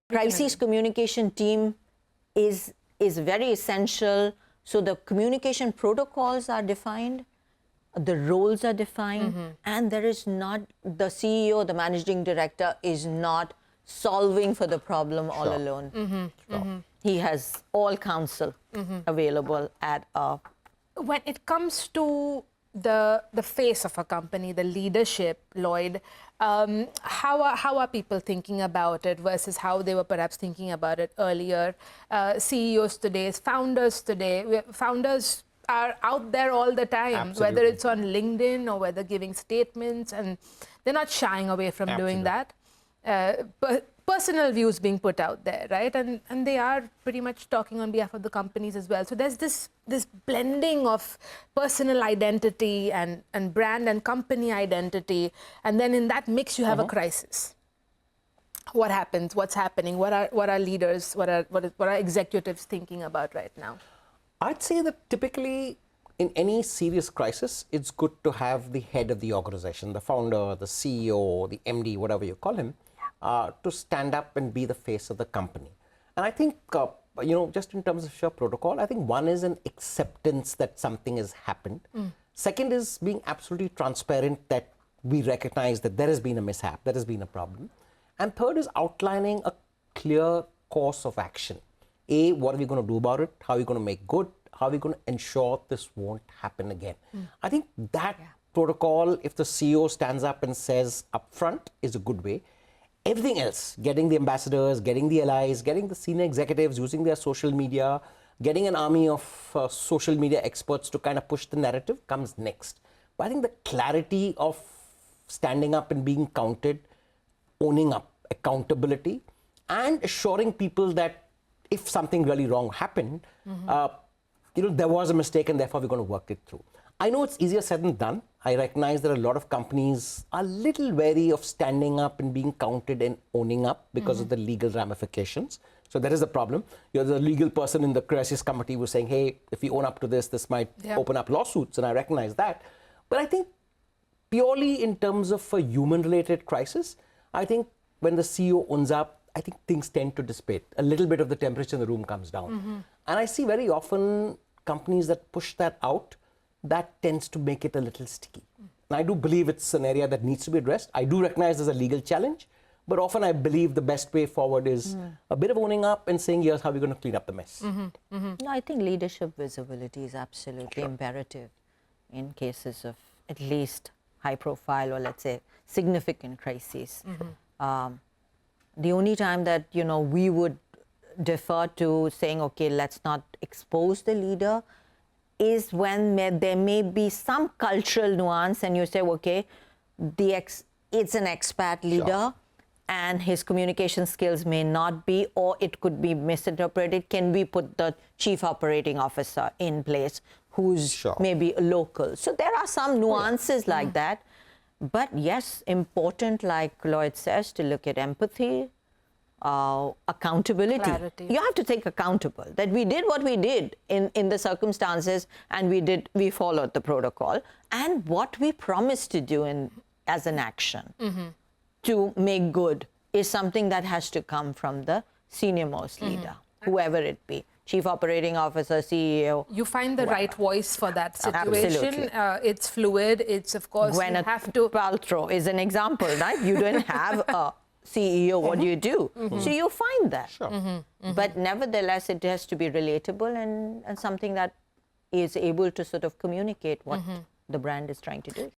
Crisis communication team is very essential. So the communication protocols are defined, the roles are defined, and there is not, the CEO, the managing director is not solving for the problem all alone. He has all counsel available at a... When it comes to the face of a company, the leadership, Lloyd, how are people thinking about it versus how they were perhaps thinking about it earlier? CEOs today, founders today, founders are out there all the time, whether it's on LinkedIn or whether giving statements, and they're not shying away from doing that. Personal views being put out there, right? And they are pretty much talking on behalf of the companies as well. So there's this blending of personal identity and brand and company identity, and then in that mix you have a crisis. What happens? What's happening? What are leaders? What are executives thinking about right now? I'd say that typically in any serious crisis, it's good to have the head of the organization, the founder, the CEO, the MD, whatever you call him, to stand up and be the face of the company. And I think, just in terms of sheer protocol, I think one is an acceptance that something has happened. Second is being absolutely transparent that we recognize that there has been a mishap, there has been a problem. And third is outlining a clear course of action. A, what are we going to do about it? How are we going to make good? How are we going to ensure this won't happen again? I think that protocol, if the CEO stands up and says upfront, is a good way. Everything else, getting the ambassadors, getting the allies, getting the senior executives using their social media, getting an army of social media experts to kind of push the narrative comes next. But I think the clarity of standing up and being counted, owning up, accountability, and assuring people that if something really wrong happened, there was a mistake and therefore we're going to work it through. I know it's easier said than done. I recognize that a lot of companies are a little wary of standing up and being counted and owning up because of the legal ramifications. So that is the problem. You're the legal person in the crisis committee who's saying, hey, if we own up to this might open up lawsuits, and I recognize that. But I think purely in terms of a human-related crisis, I think when the CEO owns up, I think things tend to dissipate. A little bit of the temperature in the room comes down. And I see very often companies that push that out, that tends to make it a little sticky. And I do believe it's an area that needs to be addressed. I do recognize there's a legal challenge, but often I believe the best way forward is a bit of owning up and saying, here's how we're going to clean up the mess. No, I think leadership visibility is absolutely imperative in cases of at least high profile or let's say significant crises. The only time that, we would defer to saying, okay, let's not expose the leader is when there may be some cultural nuance and you say, okay, it's an expat leader and his communication skills may not be, or it could be misinterpreted. Can we put the chief operating officer in place who's maybe local? So there are some nuances like that. But yes, important, like Lloyd says, to look at empathy, accountability. Clarity. You have to take accountable that we did what we did in the circumstances and we followed the protocol, and what we promised to do as an action to make good is something that has to come from the senior most leader, whoever it be. Chief Operating Officer, CEO. You find the right voice for that situation. It's fluid. It's, of course, when you have to... Paltrow is an example, right? You don't have a CEO, what do you do? So you find that. But nevertheless, it has to be relatable and something that is able to sort of communicate what the brand is trying to do.